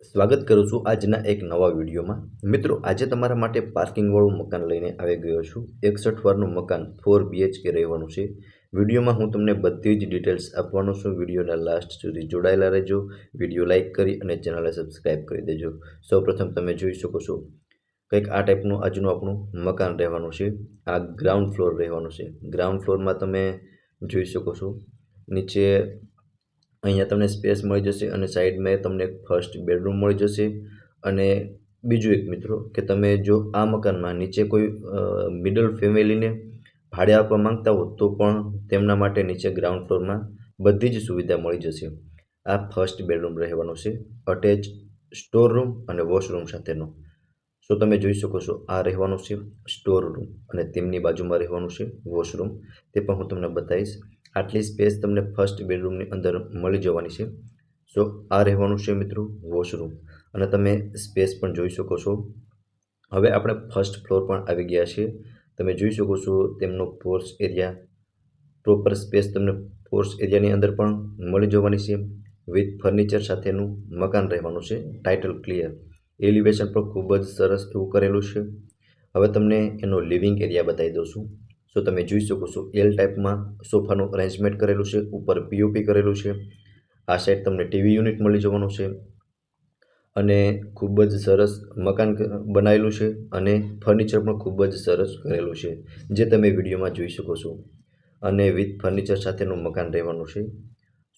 સ્વાગત કરું છું આજના એક નવા વિડીયોમાં। મિત્રો, આજે તમારા માટે પાર્કિંગવાળું મકાન લઈને આવી ગયો છું। 61 વારનું મકાન 4 બીએચકે રહેવાનું છે। વિડીયોમાં હું તમને બધી જ ડિટેલ્સ આપવાનો છું। વિડીયોના લાસ્ટ સુધી જોડાયેલા રહેજો। વિડીયો લાઇક કરી અને ચેનલને સબસ્ક્રાઈબ કરી દેજો। સૌપ્રથમ તમે જોઈ શકો છો કંઈક આ ટાઈપનું આજનું આપણું મકાન રહેવાનું છે। આ ગ્રાઉન્ડ ફ્લોર રહેવાનું છે। ગ્રાઉન્ડ ફ્લોરમાં તમે જોઈ શકો છો નીચે અહીંયા તમને સ્પેસ મળી જશે અને સાઈડમાં તમને એક ફર્સ્ટ બેડરૂમ મળી જશે। અને બીજું એક મિત્રો કે તમે જો આ મકાનમાં નીચે કોઈ મિડલ ફેમિલીને ભાડે આપવા માંગતા હો તો પણ તેમના માટે નીચે ગ્રાઉન્ડ ફ્લોરમાં બધી જ સુવિધા મળી જશે। આ ફર્સ્ટ બેડરૂમ રહેવાનો છે, અટેચ સ્ટોર રૂમ અને વોશરૂમ સાથેનો। સો તમે જોઈ શકો છો આ રહેવાનું છે સ્ટોર રૂમ અને તેમની બાજુમાં રહેવાનું છે વોશરૂમ, તે પણ હું તમને બતાવીશ। આટલી સ્પેસ તમને ફર્સ્ટ બેડરૂમની અંદર મળી જવાની છે। સો આ રહેવાનું છે મિત્રો વોશરૂમ અને તમે સ્પેસ પણ જોઈ શકો છો। હવે આપણે ફર્સ્ટ ફ્લોર પણ આવી ગયા છીએ। તમે જોઈ શકો છો તેમનો પોર્ચ એરિયા, પ્રોપર સ્પેસ તમને પોર્ચ એરિયાની અંદર પણ મળી જવાની છે। વિથ ફર્નિચર સાથેનું મકાન રહેવાનું છે, ટાઇટલ ક્લિયર, એલિવેશન પણ ખૂબ જ સરસ એવું કરેલું છે। હવે તમને એનો લિવિંગ એરિયા બતાવી દઉં છું। સો તમે જોઈ શકો છો એલ ટાઈપમાં સોફાનું અરેન્જમેન્ટ કરેલું છે, ઉપર પીઓપી કરેલું છે। આ સાઈડ તમને ટીવી યુનિટ મળી જવાનું છે અને ખૂબ જ સરસ મકાન બનાવેલું છે અને ફર્નિચર પણ ખૂબ જ સરસ કરેલું છે, જે તમે વિડીયોમાં જોઈ શકો છો। અને વિથ ફર્નિચર સાથેનું મકાન રહેવાનું છે।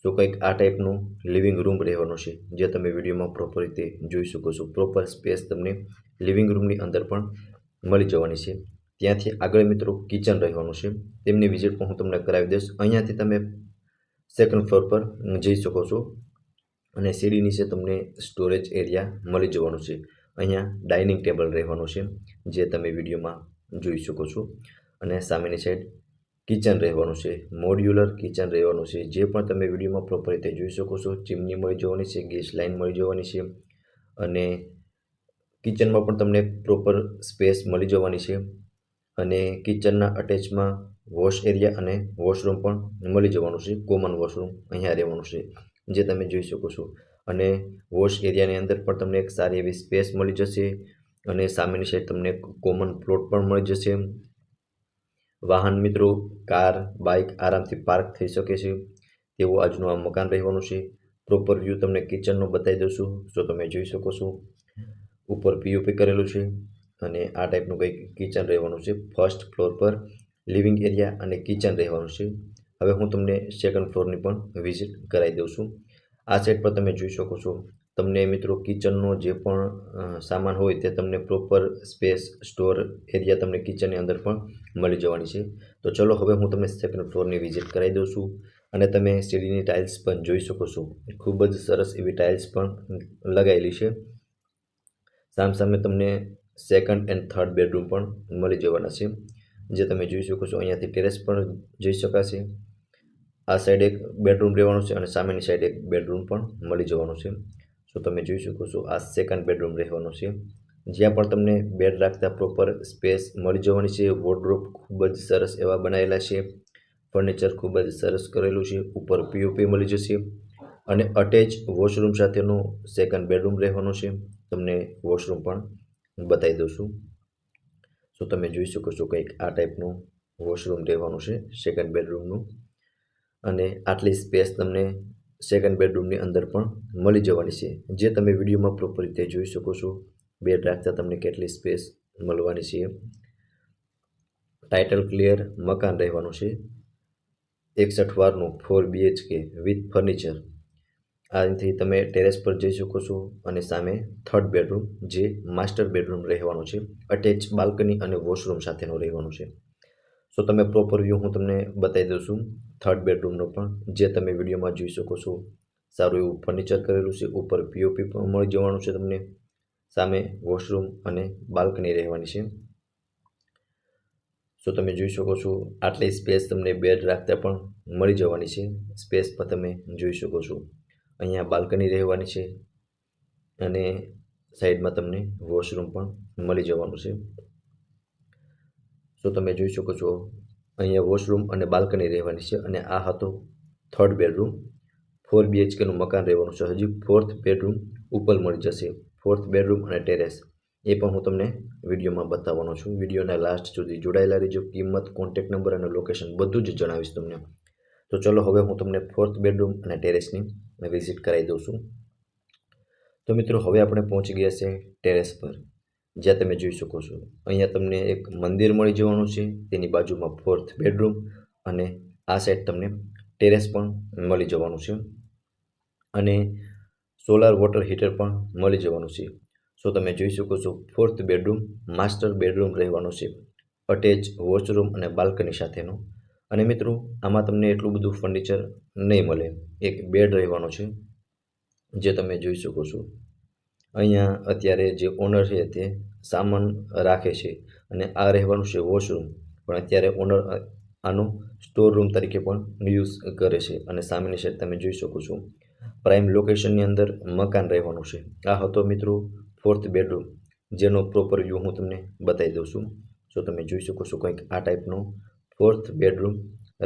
સો કંઈક આ ટાઈપનું લિવિંગ રૂમ રહેવાનું છે, જે તમે વિડીયોમાં પ્રોપર રીતે જોઈ શકો છો। પ્રોપર સ્પેસ તમને લિવિંગ રૂમની અંદર પણ મળી જવાની છે। ત્યાંથી આગળ મિત્રો કિચન રહેવાનું છે, તેમની વિઝિટ પણ હું તમને કરાવી દઈશ। અહીંયાથી તમે સેકન્ડ ફ્લોર પર જઈ શકો છો અને સીડી નીચે તમને સ્ટોરેજ એરિયા મળી જવાનું છે। અહીંયા ડાઇનિંગ ટેબલ રહેવાનું છે, જે તમે વિડીયોમાં જોઈ શકો છો અને સામેની સાઈડ કિચન રહેવાનું છે, મોડ્યુલર કિચન રહેવાનું છે, જે પણ તમે વિડીયોમાં પ્રોપર રીતે જોઈ શકો છો। ચીમની મળી જવાની છે, ગેસ લાઇન મળી જવાની છે અને કિચનમાં પણ તમને પ્રોપર સ્પેસ મળી જવાની છે અને કિચનના અટેચમાં વોશ એરિયા અને વોશરૂમ પણ મળી જવાનું છે। કોમન વોશરૂમ અહીંયા રહેવાનું છે, જે તમે જોઈ શકો છો અને વોશ એરિયાની અંદર પણ તમને એક સારી એવી સ્પેસ મળી જશે અને સામેની સાઈડ તમને કોમન પ્લોટ પણ મળી જશે। વાહન મિત્રો, કાર, બાઇક આરામથી પાર્ક થઈ શકે છે તેવું આજનું આ મકાન રહેવાનું છે। પ્રોપર વ્યૂ તમને કિચનનો બતાવી દઉં છું। જો તમે જોઈ શકો છો ઉપર પીઓપી કરેલું છે અને આ ટાઈપનું કંઈક કિચન રહેવાનું છે। ફર્સ્ટ ફ્લોર પર લિવિંગ એરિયા અને કિચન રહેવાનું છે। હવે હું તમને સેકન્ડ ફ્લોરની પણ વિઝિટ કરાવી દઉં છું। આ સાઈડ પર તમે જોઈ શકો છો તમને મિત્રો કિચનનો જે પણ સામાન હોય તે તમને પ્રોપર સ્પેસ સ્ટોર એરિયા તમને કિચનની અંદર પણ મળી જવાની છે। તો ચલો હવે હું તમને સેકન્ડ ફ્લોરની વિઝિટ કરાવી દઉં છું અને તમે સીડીની ટાઇલ્સ પણ જોઈ શકો છો, ખૂબ જ સરસ એવી ટાઇલ્સ પણ લગાવેલી છે। સામસામે તમને સેકન્ડ એન્ડ થર્ડ બેડરૂમ પણ મળી જવાના છે, જે તમે જોઈ શકો છો। અહીંયાથી ટેરેસ પણ જઈ શકાશે। આ સાઈડ એક બેડરૂમ રહેવાનું છે અને સામેની સાઈડ એક બેડરૂમ પણ મળી જવાનું છે। સો તમે જોઈ શકો છો આ સેકન્ડ બેડરૂમ રહેવાનું છે, જ્યાં પણ તમને બેડ રાખતા પ્રોપર સ્પેસ મળી જવાની છે। વોર્ડરોબ ખૂબ જ સરસ એવા બનાવેલા છે, ફર્નિચર ખૂબ જ સરસ કરેલું છે, ઉપર પીઓપી મળી જશે અને અટેચ વોશરૂમ સાથેનું સેકન્ડ બેડરૂમ રહેવાનું છે। તમને વોશરૂમ પણ બતાવી દઉં છું। સો તમે જોઈ શકો છો કંઈક આ ટાઈપનું વોશરૂમ રહેવાનું છે સેકન્ડ બેડરૂમનું અને આટલી સ્પેસ તમને સેકન્ડ બેડરૂમની અંદર પણ મળી જવાની છે, જે તમે વિડીયોમાં પ્રોપર રીતે જોઈ શકો છો। બેડ રાખતા તમને કેટલી સ્પેસ મળવાની છે। ટાઇટલ ક્લિયર મકાન રહેવાનું છે, 61 વારનું 4 બીએચકે વિથ ફર્નિચર। આથી તમે ટેરેસ પર જઈ શકો છો અને સામે થર્ડ બેડરૂમ જે માસ્ટર બેડરૂમ રહેવાનું છે, અટેચ બાલ્કની અને વોશરૂમ સાથેનું રહેવાનું છે। સો તમે પ્રોપર વ્યૂ હું તમને બતાવી દઉં છું થર્ડ બેડરૂમનો પણ, જે તમે વિડીયોમાં જોઈ શકો છો। સારું એવું ફર્નિચર કરેલું છે, ઉપર પીઓપી પણ મળી જવાનું છે તમને, સામે વોશરૂમ અને બાલ્કની રહેવાની છે। સો તમે જોઈ શકો છો આટલી સ્પેસ તમને બેડ રાખતા પણ મળી જવાની છે। સ્પેસ પણ તમે જોઈ શકો છો, અહીંયા બાલ્કની રહેવાની છે અને સાઈડમાં તમને વોશરૂમ પણ મળી જવાનું છે। સો તમે જોઈ શકો છો અહીંયા વોશરૂમ અને બાલ્કની રહેવાની છે અને આ હતો થર્ડ બેડરૂમ। 4 બીએચકેનું મકાન રહેવાનું છે, હજી ફોર્થ બેડરૂમ ઉપર મળી જશે. 4th બેડરૂમ અને ટેરેસ એ પણ હું તમને વિડીયોમાં બતાવવાનો છું. વિડીયોના લાસ્ટ સુધી જોડાયેલા રહેજો. કિંમત, કોન્ટેક્ટ નંબર અને લોકેશન બધું જ જણાવીશ તમને. તો ચલો હવે હું તમને 4th બેડરૂમ અને ટેરેસની વિઝિટ કરાવી દઉં છું. તો મિત્રો હવે આપણે પહોંચી ગયા છે ટેરેસ પર, જ્યાં તમે જોઈ શકો છો અહીંયા તમને એક મંદિર મળી જવાનું છે. તેની બાજુમાં 4th બેડરૂમ અને આ સાઈડ તમને ટેરેસ પણ મળી જવાનું છે અને સોલાર વોટર હીટર પણ મળી જવાનું છે. સો તમે જોઈ શકો છો 4th બેડરૂમ માસ્ટર બેડરૂમ રહેવાનો છે, અટેચ વોશરૂમ અને બાલ્કની સાથેનો. અને મિત્રો આમાં તમને એટલું બધું ફર્નિચર નહીં મળે. એક બેડ રહેવાનો છે જે તમે જોઈ શકો છો. અહીંયા અત્યારે જે ઓનર છે તે સામાન રાખે છે અને આ રહેવાનું છે વોશરૂમ, પણ અત્યારે ઓનર આનો સ્ટોર રૂમ તરીકે પણ યુઝ કરે છે. અને સામેની સાઈડ તમે જોઈ શકો છો પ્રાઇમ લોકેશનની અંદર મકાન રહેવાનું છે. આ હતો મિત્રો 4th બેડરૂમ, જેનો પ્રોપર વ્યૂ હું તમને બતાવી દઉં છું. સો તમે જોઈ શકો છો કંઈક આ ટાઈપનો 4th બેડરૂમ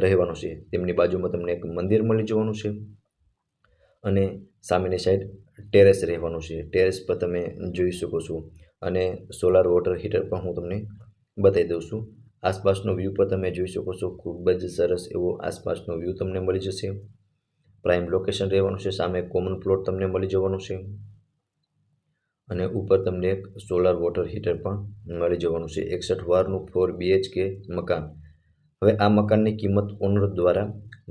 રહેવાનો છે. તેમની બાજુમાં તમને એક મંદિર મળી જવાનું છે અને સામેની સાઈડ ટેરેસ રહેવાનું છે. ટેરેસ પર તમે જોઈ શકો છો અને સોલાર વોટર હીટર પણ હું તમને બતાવી દઉં છું. આસપાસનો વ્યૂ પર તમે જોઈ શકો છો, ખૂબ જ સરસ એવો આસપાસનો વ્યૂ તમને મળી જશે. પ્રાઇમ લોકેશન રહેવાનું છે. સામે કોમન પ્લોટ તમને મળી જવાનું છે અને ઉપર તમને એક સોલાર વોટર હીટર પણ મળી જવાનું છે. 61 વારનું 4 BHK મકાન. હવે આ મકાનની કિંમત ઓનર દ્વારા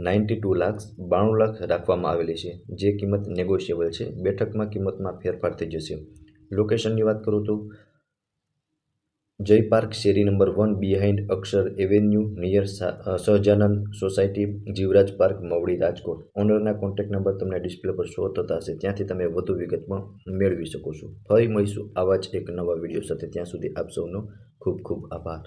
92 લાખ 92 લાખ રાખવામાં આવેલી છે, જે કિંમત નેગોશિયેબલ છે. બેઠકમાં કિંમતમાં ફેરફાર થઈ જશે. લોકેશનની વાત કરું તો જય પાર્ક શેરી number 1 behind Akshar avenue near Sahajanand society, Jivraj park, Mavdi, Rajkot. ઓનરના કોન્ટેક્ટ નંબર તમને ડિસ્પ્લે પર શો થતા હશે, ત્યાંથી તમે વધુ વિગત પણ મેળવી શકો છો. ફરી મળીશું આવા જ એક નવા વિડીયો સાથે. ત્યાં સુધી આપ સૌનો ખૂબ ખૂબ આભાર.